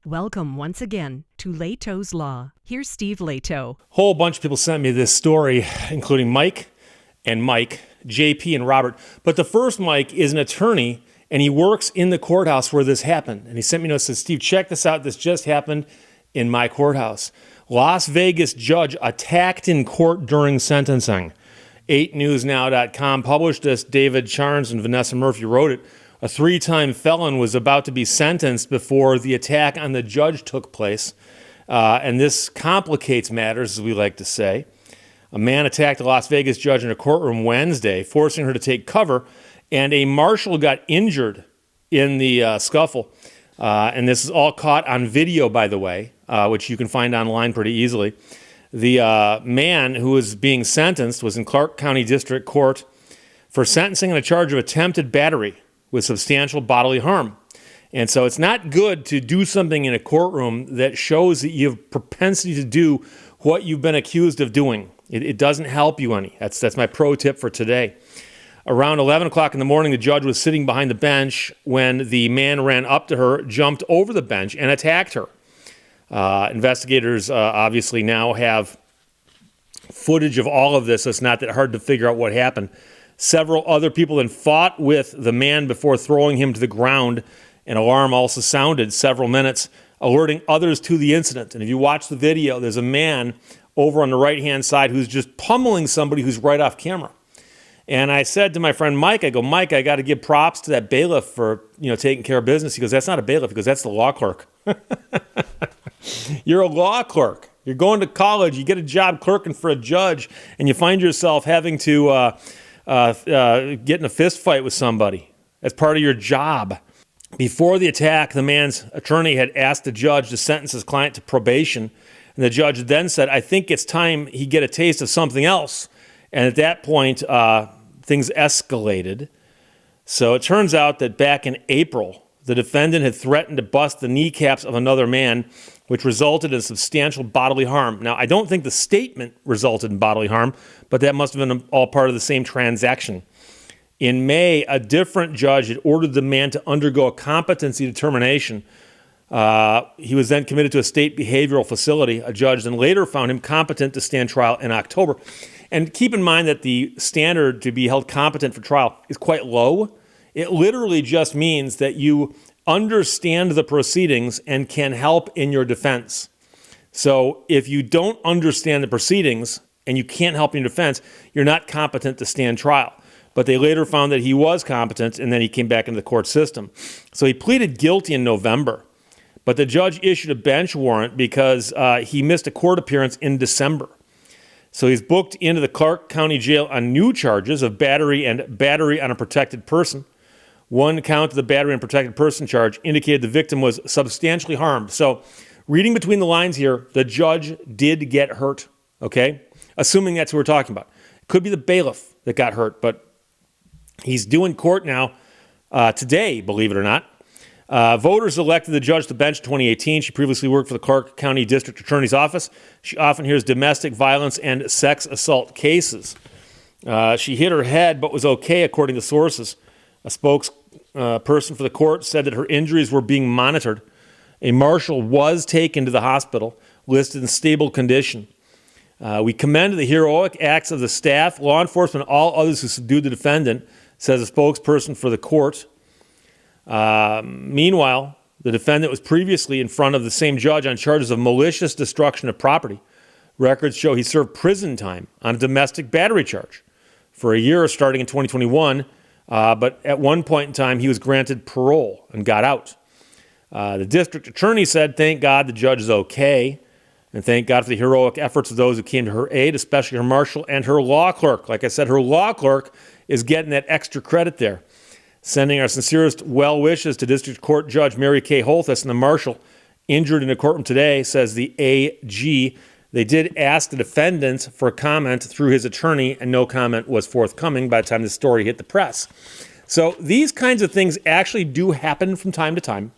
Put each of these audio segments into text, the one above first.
Welcome once again to Lehto's Law. Here's Steve Lehto. Whole bunch of people sent me this story, including Mike, JP, and Robert. But the first Mike is an attorney, and he works in the courthouse where this happened. And he sent me a note and said, Steve, check this out. This just happened in my courthouse. Las Vegas judge attacked in court during sentencing. 8newsnow.com published this. David Charnes and Vanessa Murphy wrote it. A 3-time felon was about to be sentenced before the attack on the judge took place. And this complicates matters, as we like to say. A man attacked a Las Vegas judge in a courtroom Wednesday, forcing her to take cover, and a marshal got injured in the scuffle. And this is all caught on video, by the way, which you can find online pretty easily. The man who was being sentenced was in Clark County District Court for sentencing on a charge of attempted battery with substantial bodily harm. And so it's not good to do something in a courtroom that shows that you have propensity to do what you've been accused of doing. It doesn't help you any. That's my pro tip for today. Around 11 o'clock in the morning, the judge was sitting behind the bench when the man ran up to her, jumped over the bench, and attacked her. Investigators obviously now have footage of all of this, so it's not that hard to figure out what happened. Several other people then fought with the man before throwing him to the ground. An alarm also sounded several minutes, alerting others to the incident. And if you watch the video, there's a man over on the right-hand side who's just pummeling somebody who's right off camera. And I said to my friend Mike, I go, Mike, I got to give props to that bailiff for, taking care of business. He goes, that's not a bailiff. He goes, that's the law clerk. You're a law clerk. You're going to college. You get a job clerking for a judge, and you find yourself having to get in a fist fight with somebody as part of your job. Before the attack, the man's attorney had asked the judge to sentence his client to probation, and the judge then said, I think it's time he get a taste of something else. And at that point, things escalated. So it turns out that back in April, the defendant had threatened to bust the kneecaps of another man, which resulted in substantial bodily harm. Now, I don't think the statement resulted in bodily harm, but that must have been all part of the same transaction. In May, a different judge had ordered the man to undergo a competency determination. He was then committed to a state behavioral facility. A judge then later found him competent to stand trial in October. And keep in mind that the standard to be held competent for trial is quite low. It literally just means that you understand the proceedings and can help in your defense. So if you don't understand the proceedings and you can't help in your defense, you're not competent to stand trial. But they later found that he was competent, and then he came back into the court system. So he pleaded guilty in November, but the judge issued a bench warrant because he missed a court appearance in December. So he's booked into the Clark County Jail on new charges of battery and battery on a protected person. One count of the battery and protected person charge indicated the victim was substantially harmed. So reading between the lines here, the judge did get hurt, okay? Assuming that's who we're talking about. It could be the bailiff that got hurt, but he's due in court now today, believe it or not. Voters elected the judge to the bench in 2018. She previously worked for the Clark County District Attorney's Office. She often hears domestic violence and sex assault cases. She hit her head but was okay, according to sources. A spokesperson for the court said that her injuries were being monitored. A marshal was taken to the hospital, listed in stable condition. We commend the heroic acts of the staff, law enforcement, and all others who subdued the defendant, says a spokesperson for the court. Meanwhile, the defendant was previously in front of the same judge on charges of malicious destruction of property. Records show he served prison time on a domestic battery charge for a year starting in 2021, but at one point in time he was granted parole and got out. The district attorney said, thank God the judge is okay, and thank God for the heroic efforts of those who came to her aid, especially her marshal and her law clerk. Like I said, her law clerk is getting that extra credit there. Sending our sincerest well wishes to District Court Judge Mary Kay Holthus and the marshal injured in a courtroom today, says the AG. They did ask the defendant for a comment through his attorney, and no comment was forthcoming by the time the story hit the press. So these kinds of things actually do happen from time to time.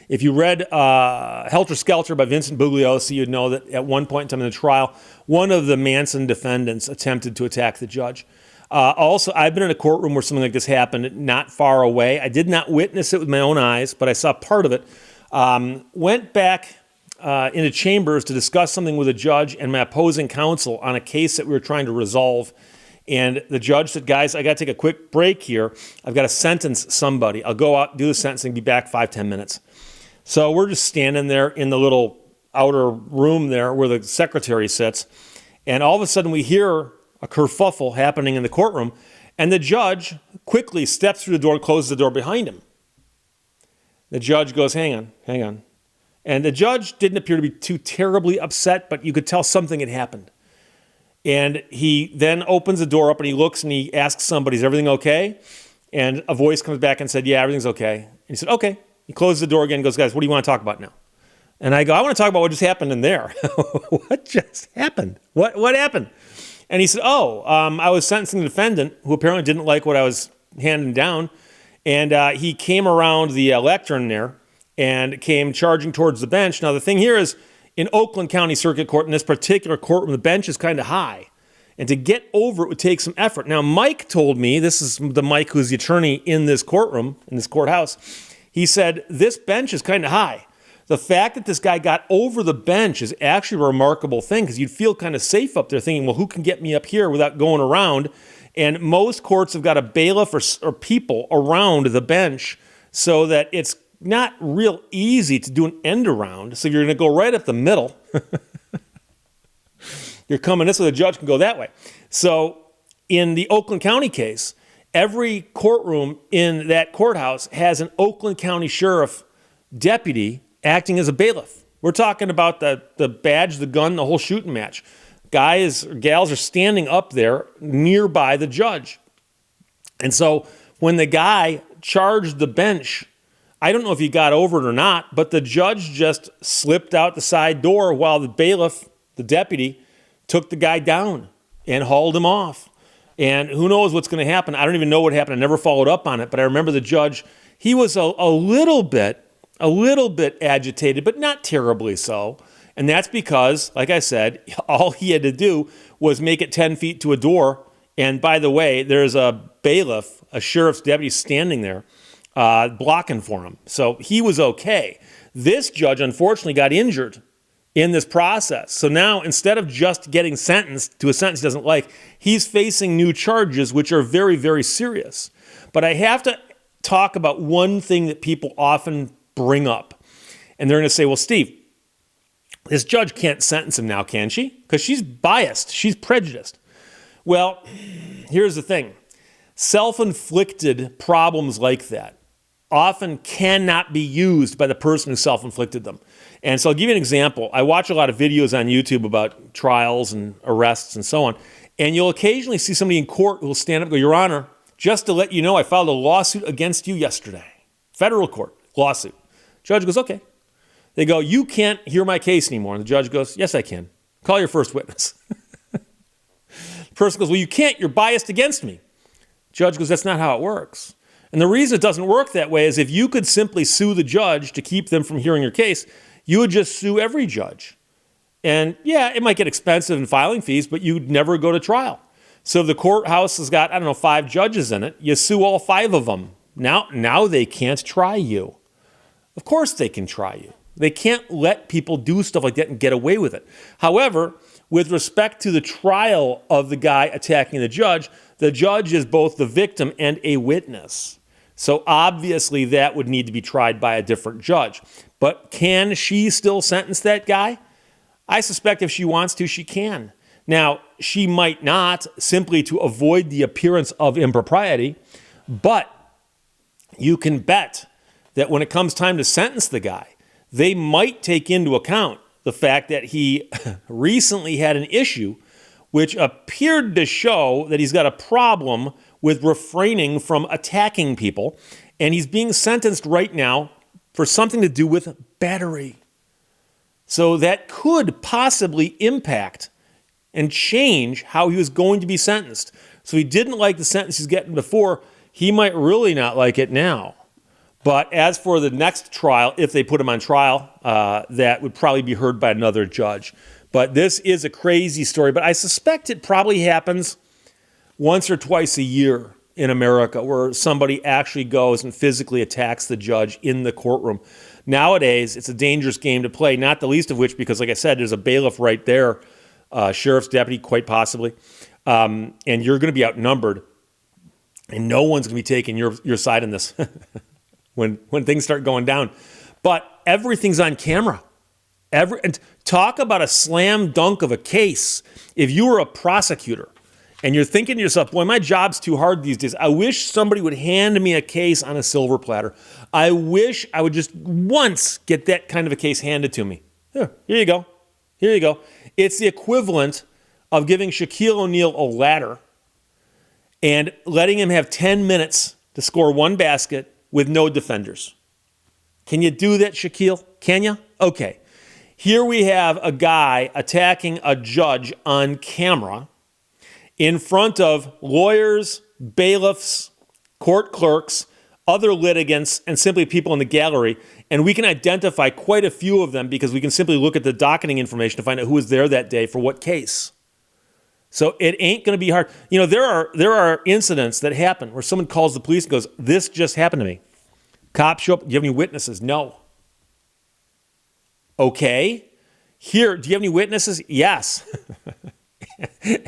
If you read Helter Skelter by Vincent Bugliosi, you'd know that at one point in time in the trial, one of the Manson defendants attempted to attack the judge. Also, I've been in a courtroom where something like this happened not far away. I did not witness it with my own eyes, but I saw part of it. Went back into chambers to discuss something with a judge and my opposing counsel on a case that we were trying to resolve. And the judge said, guys, I got to take a quick break here. I've got to sentence somebody. I'll go out, do the sentencing, be back 5-10 minutes. So we're just standing there in the little outer room there where the secretary sits. And all of a sudden we hear a kerfuffle happening in the courtroom. And the judge quickly steps through the door and closes the door behind him. The judge goes, hang on. And the judge didn't appear to be too terribly upset, but you could tell something had happened. And he then opens the door up and he looks and he asks somebody, is everything okay? And a voice comes back and said, yeah, everything's okay. And he said, okay. He closes the door again and goes, guys, what do you want to talk about now? And I go, I want to talk about what just happened in there. What just happened? What happened? And he said, I was sentencing the defendant who apparently didn't like what I was handing down. And he came around the lectern there and came charging towards the bench. Now, the thing here is, in Oakland County Circuit Court, in this particular courtroom, the bench is kind of high. And to get over it would take some effort. Now, Mike told me, this is the Mike who's the attorney in this courtroom, in this courthouse, he said, this bench is kind of high. The fact that this guy got over the bench is actually a remarkable thing because you'd feel kind of safe up there thinking, well, who can get me up here without going around? And most courts have got a bailiff or people around the bench so that it's not real easy to do an end around. So you're going to go right up the middle. You're coming this way, the judge can go that way. So in the Oakland County case, every courtroom in that courthouse has an Oakland County sheriff deputy acting as a bailiff. We're talking about the badge, the gun, the whole shooting match. Guys or gals are standing up there nearby the judge. And so when the guy charged the bench, I don't know if he got over it or not, but the judge just slipped out the side door while the bailiff, the deputy, took the guy down and hauled him off. And who knows what's going to happen. I don't even know what happened. I never followed up on it, but I remember the judge, he was a little bit agitated, but not terribly so. And that's because, like I said, all he had to do was make it 10 feet to a door. And by the way, there's a bailiff, a sheriff's deputy standing there blocking for him. So he was okay. This judge, unfortunately, got injured in this process. So now, instead of just getting sentenced to a sentence he doesn't like, he's facing new charges, which are very, very serious. But I have to talk about one thing that people often bring up. And they're going to say, well, Steve, this judge can't sentence him now, can she? Because she's biased. She's prejudiced. Well, here's the thing. Self-inflicted problems like that often cannot be used by the person who self-inflicted them. And so I'll give you an example. I watch a lot of videos on YouTube about trials and arrests and so on. And you'll occasionally see somebody in court who will stand up and go, Your Honor, just to let you know, I filed a lawsuit against you yesterday. Federal court, lawsuit. Judge goes, okay. They go, you can't hear my case anymore. And the judge goes, yes, I can. Call your first witness. The person goes, well, you can't. You're biased against me. Judge goes, that's not how it works. And the reason it doesn't work that way is if you could simply sue the judge to keep them from hearing your case, you would just sue every judge. And yeah, it might get expensive in filing fees, but you'd never go to trial. So if the courthouse has got, 5 judges in it, you sue all 5 of them. Now they can't try you. Of course they can try you. They can't let people do stuff like that and get away with it. However, with respect to the trial of the guy attacking the judge is both the victim and a witness. So obviously that would need to be tried by a different judge. But can she still sentence that guy? I suspect if she wants to, she can. Now, she might not, simply to avoid the appearance of impropriety, but you can bet that when it comes time to sentence the guy, they might take into account the fact that he recently had an issue which appeared to show that he's got a problem with refraining from attacking people, and he's being sentenced right now for something to do with battery. So that could possibly impact and change how he was going to be sentenced. So he didn't like the sentence he's getting before. He might really not like it now. But as for the next trial, if they put him on trial, that would probably be heard by another judge. But this is a crazy story. But I suspect it probably happens once or twice a year in America where somebody actually goes and physically attacks the judge in the courtroom. Nowadays, it's a dangerous game to play, not the least of which because, like I said, there's a bailiff right there, sheriff's deputy, quite possibly, and you're going to be outnumbered, and no one's going to be taking your side in this when things start going down. But everything's on camera. And talk about a slam dunk of a case. If you were a prosecutor and you're thinking to yourself, boy, my job's too hard these days. I wish somebody would hand me a case on a silver platter. I wish I would just once get that kind of a case handed to me. Here you go. Here you go. It's the equivalent of giving Shaquille O'Neal a ladder and letting him have 10 minutes to score one basket with no defenders. Can you do that, Shaquille? Can you? Okay. Here we have a guy attacking a judge on camera in front of lawyers, bailiffs, court clerks, other litigants, and simply people in the gallery. And we can identify quite a few of them because we can simply look at the docketing information to find out who was there that day for what case. So it ain't going to be hard. You know, there are incidents that happen where someone calls the police and goes, "This just happened to me." Cops show up. Do you have any witnesses? No. Okay. Here, do you have any witnesses? Yes.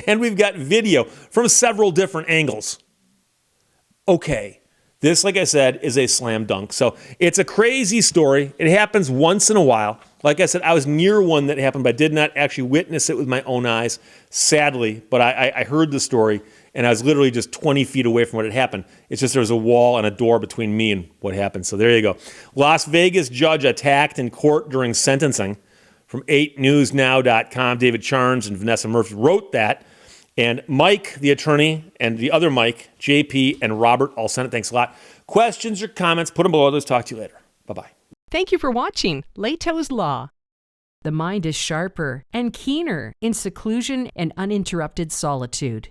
And we've got video from several different angles. Okay. This, like I said, is a slam dunk. So it's a crazy story. It happens once in a while. Like I said, I was near one that happened, but I did not actually witness it with my own eyes, sadly. But I heard the story, and I was literally just 20 feet away from what had happened. It's just there was a wall and a door between me and what happened. So there you go. Las Vegas judge attacked in court during sentencing. From 8newsnow.com, David Charns and Vanessa Murphy wrote that. And Mike, the attorney, and the other Mike, JP, and Robert all sent it. Thanks a lot. Questions or comments, put them below. Let's talk to you later. Bye-bye. Thank you for watching Lehto's Law. The mind is sharper and keener in seclusion and uninterrupted solitude.